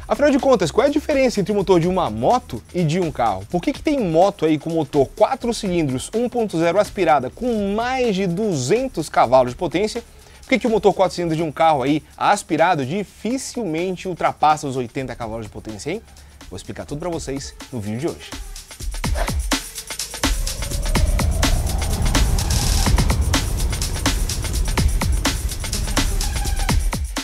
Afinal de contas, qual é a diferença entre o motor de uma moto e de um carro? Por que tem moto aí com motor 4 cilindros 1.0 aspirada com mais de 200 cavalos de potência? Por que o motor 4 cilindros de um carro aí aspirado dificilmente ultrapassa os 80 cavalos de potência, hein? Vou explicar tudo para vocês no vídeo de hoje.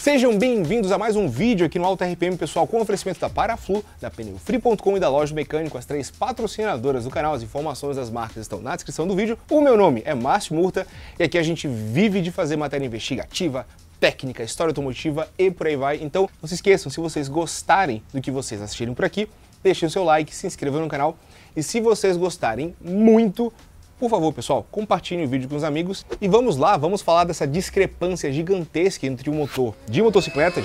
Sejam bem-vindos a mais um vídeo aqui no Auto RPM, pessoal, com oferecimento da Paraflu, da PneuFree.com e da Loja do Mecânico, as 3 patrocinadoras do canal. As informações das marcas estão na descrição do vídeo. O meu nome é Márcio Murta e aqui a gente vive de fazer matéria investigativa, técnica, história automotiva e por aí vai. Então, não se esqueçam, se vocês gostarem do que vocês assistirem por aqui, deixem o seu like, se inscrevam no canal e se vocês gostarem muito, por favor, pessoal, compartilhem o vídeo com os amigos e vamos lá, vamos falar dessa discrepância gigantesca entre um motor de motocicleta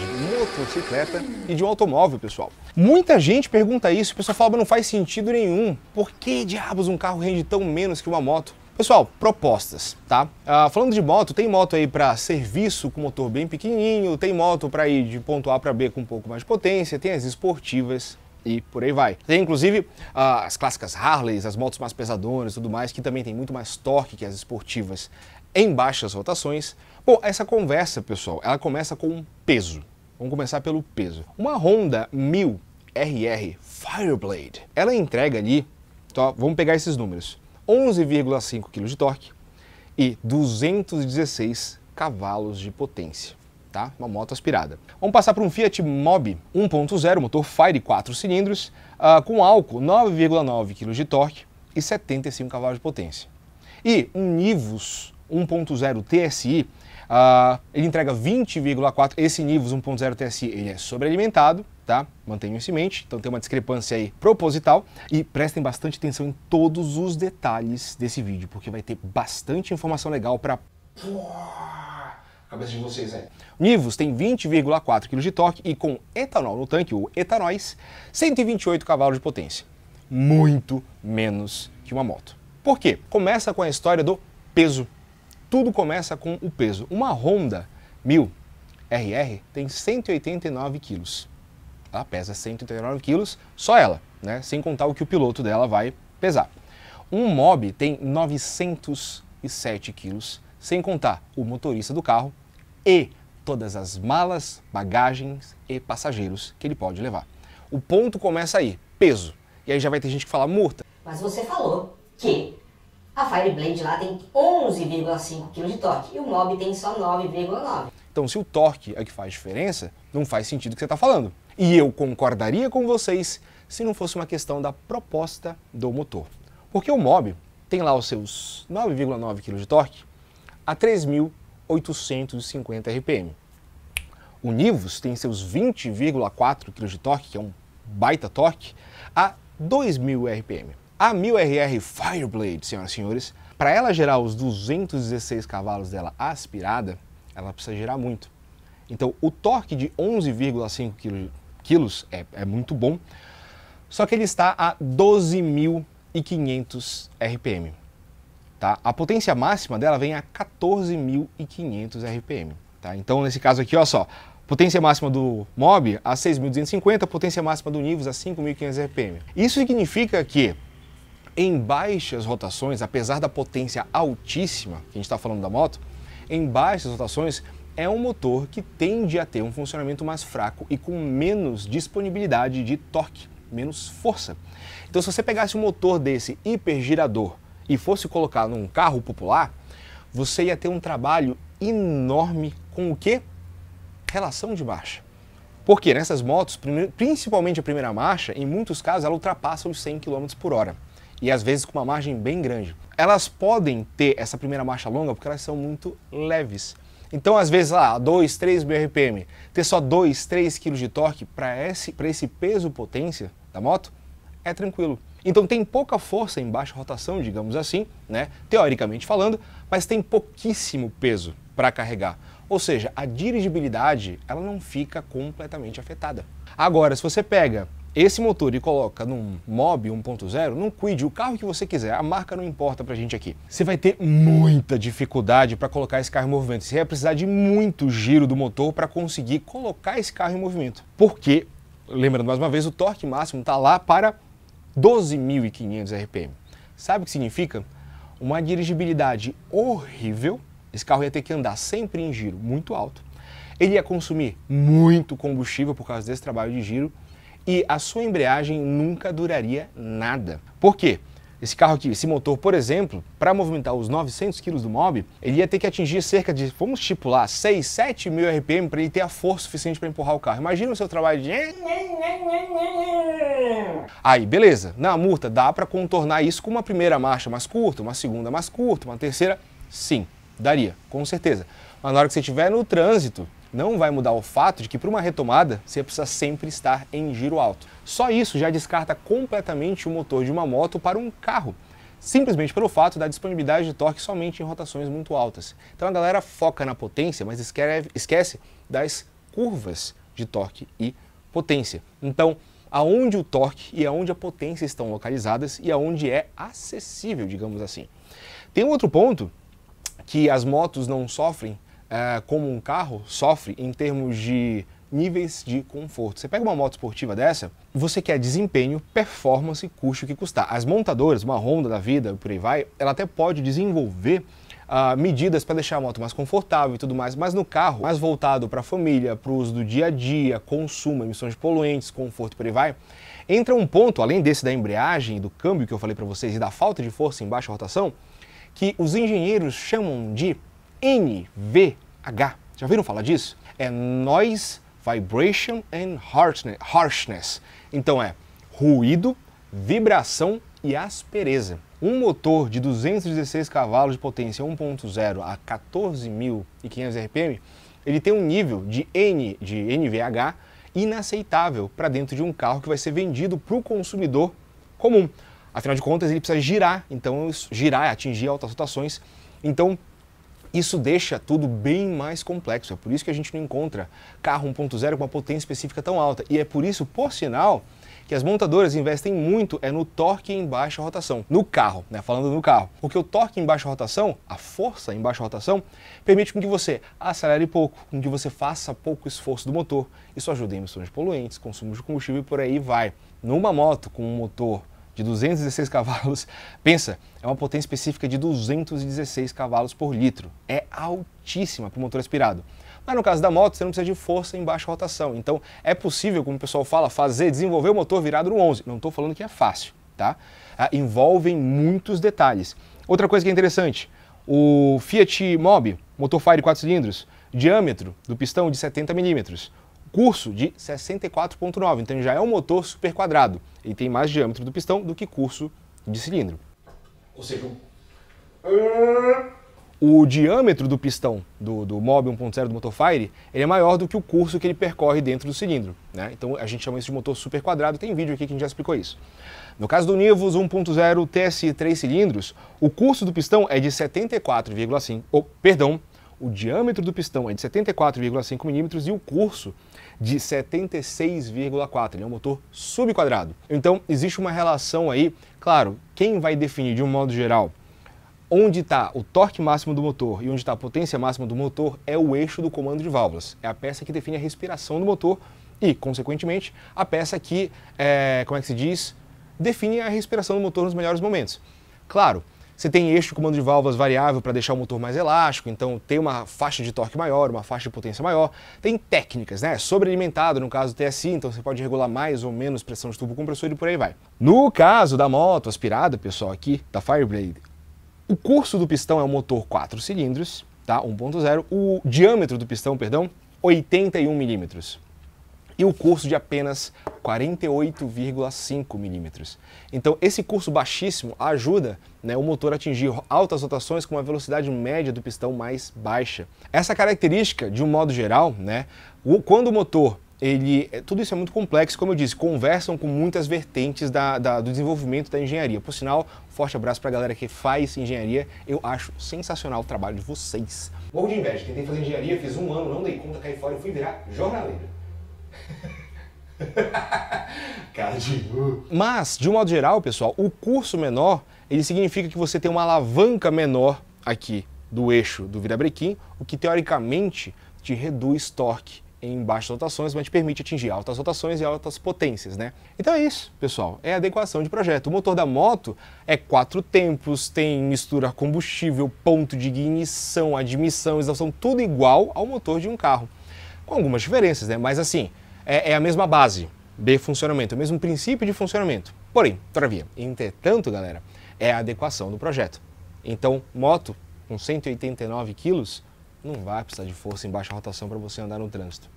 e de um automóvel, pessoal. Muita gente pergunta isso, o pessoal fala, mas não faz sentido nenhum. Por que diabos um carro rende tão menos que uma moto? Pessoal, propostas, tá? Falando de moto, tem moto aí para serviço com motor bem pequenininho, tem moto para ir de ponto A para B com um pouco mais de potência, tem as esportivas e por aí vai. Tem inclusive as clássicas Harleys, as motos mais pesadonas e tudo mais, que também tem muito mais torque que as esportivas em baixas rotações. Bom, essa conversa, pessoal, ela começa com um peso. Vamos começar pelo peso. Uma Honda 1000 RR Fireblade, ela entrega ali, então, vamos pegar esses números, 11,5 kg de torque e 216 cavalos de potência. Tá? Uma moto aspirada. Vamos passar para um Fiat Mobi 1.0, motor Fire 4 cilindros, com álcool 9,9 kg de torque e 75 cavalos de potência. E um Nivus 1.0 TSI, ele entrega 20,4, esse Nivus 1.0 TSI ele é sobrealimentado, tá? Mantenham isso em mente, então tem uma discrepância aí proposital e prestem bastante atenção em todos os detalhes desse vídeo, porque vai ter bastante informação legal para cabeça de vocês aí. O Nivus tem 20,4 kg de torque e com etanol no tanque, o etanóis, 128 cavalos de potência. Muito menos que uma moto. Por quê? Começa com a história do peso. Tudo começa com o peso. Uma Honda 1000 RR tem 189 quilos. Ela pesa 189 quilos, só ela, né? Sem contar o que o piloto dela vai pesar. Um Mobi tem 907 quilos, sem contar o motorista do carro e todas as malas, bagagens e passageiros que ele pode levar. O ponto começa aí, peso. E aí já vai ter gente que fala, Murta. Mas você falou que a Fireblade lá tem 11,5 kg de torque e o Mobi tem só 9,9. Então se o torque é o que faz diferença, não faz sentido o que você está falando. E eu concordaria com vocês se não fosse uma questão da proposta do motor. Porque o Mobi tem lá os seus 9,9 kg de torque a 3.850 RPM. O Nivus tem seus 20,4 kg de torque, que é um baita torque, a 2.000 RPM. A 1000 RR Fireblade, senhoras e senhores, para ela gerar os 216 cavalos dela aspirada, ela precisa gerar muito. Então o torque de 11,5 kg é muito bom, só que ele está a 12.500 RPM. Tá? A potência máxima dela vem a 14.500 RPM. Tá? Então, nesse caso aqui, olha só, potência máxima do Mobi a 6.250, potência máxima do Nivus a 5.500 RPM. Isso significa que, em baixas rotações, apesar da potência altíssima, que a gente está falando da moto, em baixas rotações é um motor que tende a ter um funcionamento mais fraco e com menos disponibilidade de torque, menos força. Então, se você pegasse um motor desse hipergirador e fosse colocar num carro popular, você ia ter um trabalho enorme com o quê? Relação de marcha. Porque nessas motos, principalmente a primeira marcha, em muitos casos ela ultrapassa os 100 km por hora. E às vezes com uma margem bem grande. Elas podem ter essa primeira marcha longa porque elas são muito leves. Então às vezes lá, 2, 3 mil RPM, ter só 2, 3 kg de torque para esse peso potência da moto, é tranquilo. Então tem pouca força em baixa rotação, digamos assim, né, teoricamente falando, mas tem pouquíssimo peso para carregar. Ou seja, a dirigibilidade ela não fica completamente afetada. Agora, se você pega esse motor e coloca num Mobi 1.0, num Kwid, o carro que você quiser, a marca não importa pra gente aqui. Você vai ter muita dificuldade para colocar esse carro em movimento. Você vai precisar de muito giro do motor para conseguir colocar esse carro em movimento. Porque lembrando mais uma vez, o torque máximo está lá para 12.500 RPM. Sabe o que significa? Uma dirigibilidade horrível. Esse carro ia ter que andar sempre em giro muito alto. Ele ia consumir muito combustível por causa desse trabalho de giro e a sua embreagem nunca duraria nada. Por quê? Esse carro aqui, esse motor, por exemplo, para movimentar os 900 kg do Mobi, ele ia ter que atingir cerca de, vamos estipular, 6, 7 mil RPM para ele ter a força suficiente para empurrar o carro. Imagina o seu trabalho de... Aí, beleza, na murta dá para contornar isso com uma primeira marcha mais curta, uma segunda mais curta, uma terceira, sim, daria, com certeza. Mas na hora que você estiver no trânsito, não vai mudar o fato de que para uma retomada você precisa sempre estar em giro alto. Só isso já descarta completamente o motor de uma moto para um carro, simplesmente pelo fato da disponibilidade de torque somente em rotações muito altas. Então a galera foca na potência, mas esquece das curvas de torque e potência. Então, aonde o torque e aonde a potência estão localizadas e aonde é acessível, digamos assim. Tem um outro ponto que as motos não sofrem como um carro sofre em termos de níveis de conforto. Você pega uma moto esportiva dessa, você quer desempenho, performance, custe o que custar. As montadoras, uma Honda da vida, por aí vai, ela até pode desenvolver medidas para deixar a moto mais confortável e tudo mais, mas no carro, mais voltado para a família, para o uso do dia a dia, consumo, emissões de poluentes, conforto, por aí vai, entra um ponto, além desse da embreagem, do câmbio que eu falei para vocês e da falta de força em baixa rotação, que os engenheiros chamam de NVH. Já ouviram falar disso? É Noise, Vibration and Harshness. Então é ruído, vibração e aspereza. Um motor de 216 cavalos de potência 1.0 a 14.500 RPM, ele tem um nível de NVH inaceitável para dentro de um carro que vai ser vendido para o consumidor comum. Afinal de contas, ele precisa girar, então girar é atingir altas rotações. Então, isso deixa tudo bem mais complexo. É por isso que a gente não encontra carro 1.0 com uma potência específica tão alta. E é por isso, por sinal, que as montadoras investem muito no torque em baixa rotação. No carro, né? Falando no carro. Porque o torque em baixa rotação, a força em baixa rotação, permite com que você acelere pouco, com que você faça pouco esforço do motor. Isso ajuda em emissões de poluentes, consumo de combustível e por aí vai. Numa moto com um motor de 216 cavalos, pensa, é uma potência específica de 216 cavalos por litro. É altíssima para o motor aspirado. Mas no caso da moto, você não precisa de força em baixa rotação. Então, é possível, como o pessoal fala, desenvolver o motor virado no 11. Não estou falando que é fácil, tá? Envolvem muitos detalhes. Outra coisa que é interessante, o Fiat Mobi, motor Fire 4 cilindros, diâmetro do pistão de 70 milímetros. Curso de 64.9, então já é um motor super quadrado. Ele tem mais diâmetro do pistão do que curso de cilindro. Ou seja, o diâmetro do pistão do Mobi 1.0 do motor Fire, ele é maior do que o curso que ele percorre dentro do cilindro, né? Então a gente chama isso de motor super quadrado, tem vídeo aqui que a gente já explicou isso. No caso do Nivus 1.0 TSI 3 cilindros, o curso do pistão é de 74,5, o diâmetro do pistão é de 74,5 milímetros e o curso de 76,4. Ele é um motor subquadrado. Então, existe uma relação aí, claro, quem vai definir de um modo geral onde está o torque máximo do motor e onde está a potência máxima do motor é o eixo do comando de válvulas. É a peça que define a respiração do motor e, consequentemente, a peça que, define a respiração do motor nos melhores momentos. Claro, você tem eixo de comando de válvulas variável para deixar o motor mais elástico, então tem uma faixa de torque maior, uma faixa de potência maior. Tem técnicas, né? Sobrealimentado, no caso do TSI, então você pode regular mais ou menos pressão de tubo compressor e por aí vai. No caso da moto aspirada, pessoal, aqui, da Fireblade, o curso do pistão é um motor 4 cilindros, tá? 1.0. O diâmetro do pistão, 81 milímetros. E o curso de apenas 48,5 milímetros. Então, esse curso baixíssimo ajuda, né, o motor a atingir altas rotações com uma velocidade média do pistão mais baixa. Essa característica, de um modo geral, né, quando o motor, tudo isso é muito complexo, como eu disse, conversam com muitas vertentes do desenvolvimento da engenharia. Por sinal, forte abraço para a galera que faz engenharia, eu acho sensacional o trabalho de vocês. Morro de inveja, tentei fazer engenharia, fiz um ano, não dei conta, caí fora e fui virar jornaleiro. Mas, de um modo geral, pessoal, o curso menor, ele significa que você tem uma alavanca menor aqui do eixo do virabrequim, o que teoricamente te reduz torque em baixas rotações, mas te permite atingir altas rotações e altas potências, né? Então é isso, pessoal, é adequação de projeto. O motor da moto é 4 tempos, tem mistura combustível, ponto de ignição, admissão, exaustão, tudo igual ao motor de um carro. Com algumas diferenças, né? Mas assim, é a mesma base de funcionamento, o mesmo princípio de funcionamento. Porém, todavia, entretanto, galera, é a adequação do projeto. Então, moto com 189 quilos, não vai precisar de força em baixa rotação para você andar no trânsito.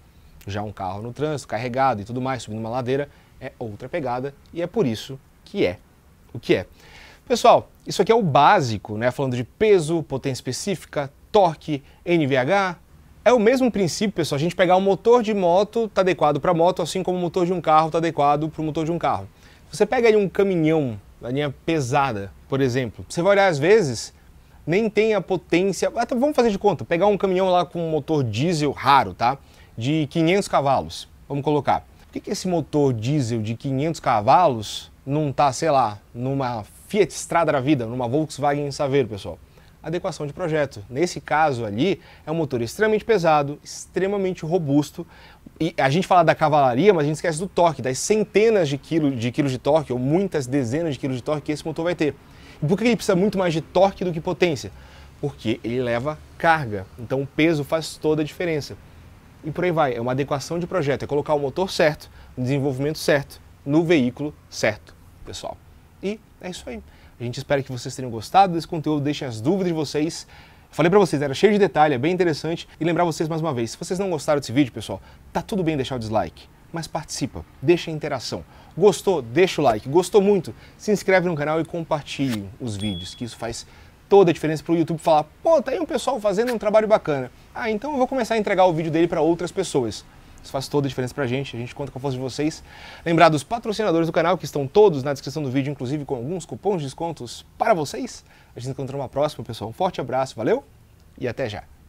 Já um carro no trânsito, carregado e tudo mais, subindo uma ladeira, é outra pegada e é por isso que é o que é. Pessoal, isso aqui é o básico, né? Falando de peso, potência específica, torque, NVH. É o mesmo princípio, pessoal, a gente pegar um motor de moto, está adequado para moto, assim como o motor de um carro está adequado para o motor de um carro. Você pega aí um caminhão, uma linha pesada, por exemplo, você vai olhar às vezes, nem tem a potência, vamos fazer de conta, pegar um caminhão lá com um motor diesel raro, tá? De 500 cavalos, vamos colocar. Por que esse motor diesel de 500 cavalos não tá, sei lá, numa Fiat Strada da vida, numa Volkswagen Saveiro, pessoal? Adequação de projeto. Nesse caso ali, é um motor extremamente pesado, extremamente robusto. E a gente fala da cavalaria, mas a gente esquece do torque, das centenas de quilos de torque, ou muitas dezenas de quilos de torque que esse motor vai ter. E por que ele precisa muito mais de torque do que potência? Porque ele leva carga, então o peso faz toda a diferença. E por aí vai, é uma adequação de projeto, é colocar o motor certo, o desenvolvimento certo, no veículo certo, pessoal. E é isso aí. A gente espera que vocês tenham gostado desse conteúdo, deixem as dúvidas de vocês. Falei pra vocês, era cheio de detalhe, é bem interessante. E lembrar vocês mais uma vez, se vocês não gostaram desse vídeo, pessoal, tá tudo bem deixar o dislike, mas participa, deixa a interação. Gostou? Deixa o like. Gostou muito? Se inscreve no canal e compartilhe os vídeos, que isso faz toda a diferença para o YouTube falar, pô, tá aí um pessoal fazendo um trabalho bacana. Ah, então eu vou começar a entregar o vídeo dele para outras pessoas. Isso faz toda a diferença pra gente, a gente conta com a força de vocês. Lembrar dos patrocinadores do canal, que estão todos na descrição do vídeo, inclusive com alguns cupons de descontos para vocês. A gente se encontra numa próxima, pessoal. Um forte abraço, valeu e até já!